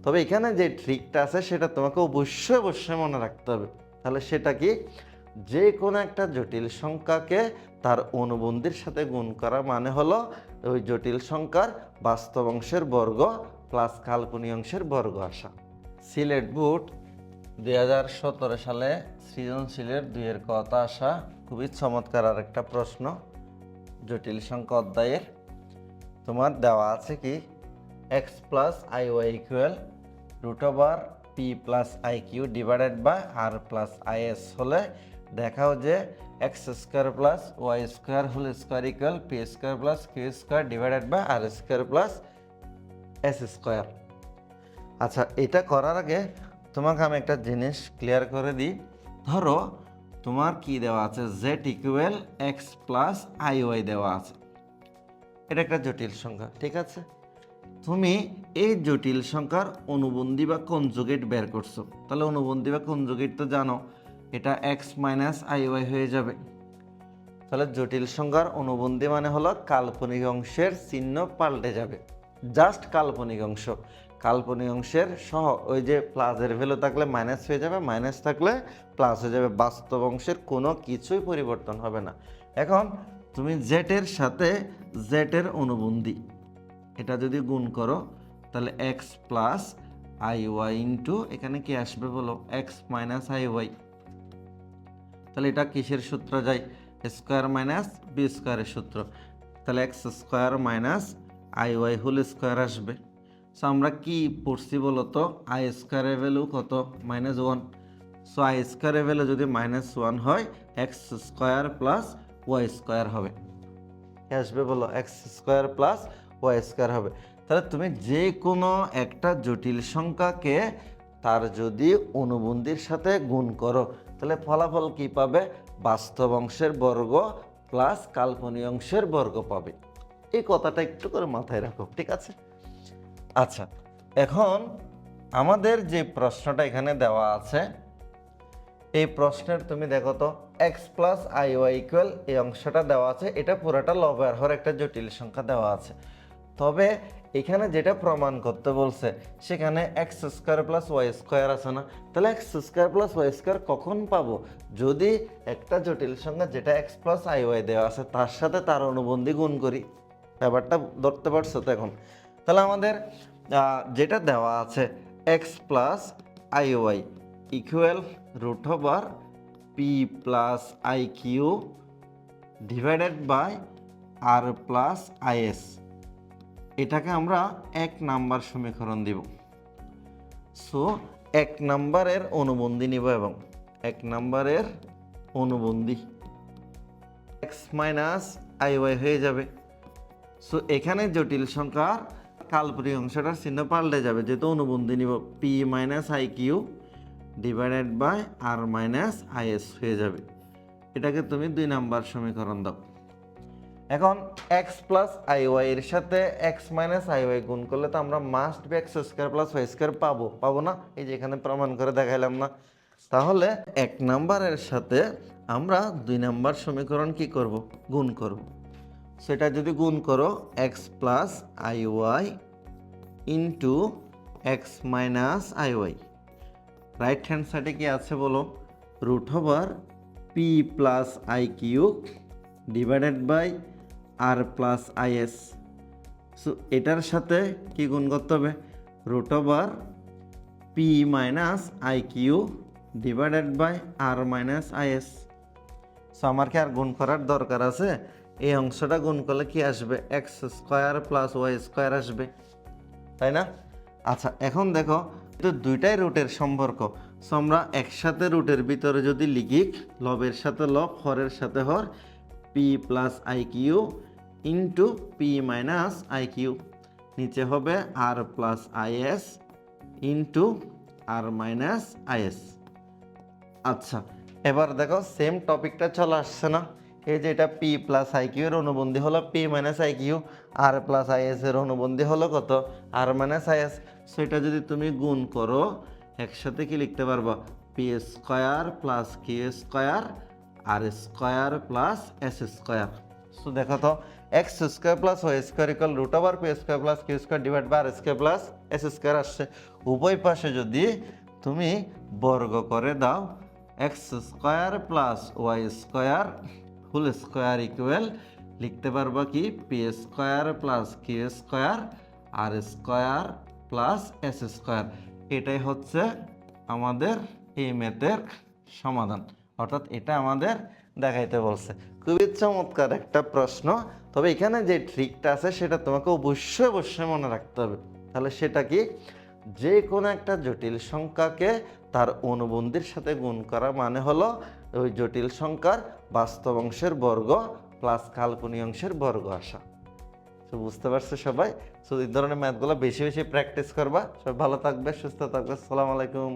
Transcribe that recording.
তবে এখানে যে ট্রিকটা আছে সেটা তোমাকে অবশ্যই অবশ্যই মনে রাখতে হবে। তাহলে সেটা কি, যে কোনো একটা জটিল সংখ্যাকে তার অনুবন্ধীর সাথে গুণ করা মানে হলো ওই জটিল সংখ্যার বাস্তব অংশের বর্গ প্লাস কাল্পনিক অংশের বর্গ আসা। সিলেট বোর্ড 2017 সালে সৃজনশীলের 2-এর কথা আসা খুবই চমৎকার আর একটা প্রশ্ন জটিল সংখ্যা অধ্যায়ের। তোমার দেওয়া আছে কি, X plus I Y equal root over P plus I Q divided by R plus I S হলে দেখাও যে X square plus Y square whole square equal P square plus Q square divided by R square plus S square. আচ্ছা, এটা করার আগে তোমাকে আমি একটা জিনিস ক্লিয়ার করে দিই। ধরো তোমার কি দেওয়া আছে, Z equal X plus I Y দেওয়া আছে, এটা একটা জটিল সংখ্যা, ঠিক আছে। তুমি এই জটিল সংখ্যার অনুবন্ধী বা কনজুগেট বের করছো, তাহলে অনুবন্ধী বা কনজুগেট তো জানো, এটা এক্স মাইনাস আই ওয়াই হয়ে যাবে। তাহলে জটিল সংখ্যার অনুবন্ধী মানে হলো কাল্পনিক অংশের চিহ্ন পাল্টে যাবে, জাস্ট কাল্পনিক অংশ। কাল্পনিক অংশের সহ ওই যে প্লাসের ভ্যালু থাকলে মাইনাস হয়ে যাবে, মাইনাস থাকলে প্লাস হয়ে যাবে, বাস্তব অংশের কোনো কিছুই পরিবর্তন হবে না। এখন তুমি জেটের সাথে জেটের অনুবন্ধী এটা যদি গুণ করো তাহলে X plus I Y into এখানে কি আসবে বলো, এক্স মাইনাস আই ওয়াই। তাহলে এটা কিসের সূত্র যায়, স্কোয়ার মাইনাস বি স্কোয়ারের সূত্র। তাহলে X square minus I Y whole square আসবে। সো আমরা কি পড়ছি বলো তো, আই স্কোয়ারের ভ্যালু কত, -1। সো আই স্কোয়ারের ভ্যালু যদি -1 হয়, X square plus Y square হবে। আসবে বলো, X square plus Y square হবে। তাহলে তুমি যে কোনো একটা জটিল সংখ্যাকে তার যদি অনুবন্ধীর সাথে গুণ করো তাহলে ফলাফল কি পাবে, বাস্তব অংশের বর্গ প্লাস কাল্পনিক অংশের বর্গ পাবে। এই কথাটা একটু করে মাথায় রাখো, ঠিক আছে। আচ্ছা, এখন আমাদের যে প্রশ্নটা এখানে দেওয়া আছে, এই প্রশ্নের তুমি দেখো তো X plus I Y equal এই অংশটা দেওয়া আছে, এটা পুরোটা লব আর হর একটা জটিল সংখ্যা দেওয়া আছে। তবে এখানে যেটা প্রমাণ করতে বলছে সেখানে X square plus Y square আছে না, তাহলে X square plus Y square কখন পাবো, যদি একটা জটিল সংখ্যা যেটা এক্স প্লাস আই ওয়াই দেওয়া আছে তার সাথে তার অনুবন্ধী গুণ করি। ব্যাপারটা ধরতে পারছো তো এখন। তাহলে আমাদের যেটা দেওয়া আছে X plus I Y equal root over P plus I Q divided by R plus I S, এটাকে আমরা 1 নাম্বার সমীকরণ দিব। সো 1 নাম্বারের অনুবন্ধী নিব এবং 1 নাম্বারের অনুবন্ধী এক্স মাইনাস আই ওয়াই হয়ে যাবে। সো এখানে জটিল সংখ্যার কাল্পনিক অংশটার চিহ্ন পাল্টে যাবে, যেহেতু অনুবন্ধী নিব, P minus I Q divided by R minus I S হয়ে যাবে। এটাকে তুমি 2 নাম্বার সমীকরণ দাও। এখন এক্স প্লাস আই ওয়াই এর সাথে এক্স মাইনাস আই ওয়াই গুণ করলে তো আমরা must be X square plus Y square পাবো না, এই যে এখানে প্রমাণ করে দেখাইলাম না। তাহলে 1 নাম্বারের সাথে আমরা 2 নাম্বার সমীকরণ কি করব, গুণ করব। সেটা যদি গুণ করো X plus I Y into X minus I Y, right hand সাইডে কি আছে বলো, root over P plus I Q divided by R plus I S. So এটার সাথে কি গুণ করতে হবে, root over P minus I Q divided by R minus I S. So আমার কি আর গুণ করার দরকার আছে, এই অংশটা গুণ করলে কি আসবে, X square plus Y square আসবে, তাই না। আচ্ছা, এখন দেখো তো দুইটাই রুটের সম্পর্ক। সো আমরা একসাথে রুটের ভিতরে যদি লিখি, লবের সাথে লব, হরের সাথে হর, P plus I Q into P minus I Q, নিচে হবে R plus I S into R minus I S. আচ্ছা, এবার দেখো সেম টপিকটা চলে আসছে না, এই যে এটা পি প্লাস আই কিউ এর অনুবন্ধী হলো P minus I Q, R plus I S এর অনুবন্ধী হলো কত, আর মাইনাস আই এস। সেটা যদি তুমি গুণ করো একসাথে কি লিখতে পারবা, P square plus Q square R square plus S square. So দেখো তো X square plus Y square equal root over P square plus Q square divide by R square plus S square আসছে। উভয় পাশে যদি তুমি বর্গ করে দাও, X square plus Y square whole square equal লিখতে পারবা কি P square plus Q square R square plus S square. এটাই হচ্ছে আমাদের এই ম্যাথের সমাধান, অর্থাৎ এটা আমাদের দেখাইতে বলছে। খুবই চমৎকার একটা প্রশ্ন, তবে এখানে যে ট্রিকটা আছে সেটা তোমাকে অবশ্যই অবশ্যই মনে রাখতে হবে। তাহলে সেটা কি, যে কোনো একটা জটিল সংখ্যাকে তার অনুবন্ধীর সাথে গুণ করা মানে হলো ওই জটিল সংখ্যার বাস্তব অংশের বর্গ প্লাস কাল্পনিক অংশের বর্গ আসা। তো বুঝতে পারছো সবাই? তো এই ধরনের ম্যাথগুলো বেশি বেশি প্র্যাকটিস করবা। সবাই ভালো থাকবে, সুস্থ থাকবে। আসসালামু আলাইকুম।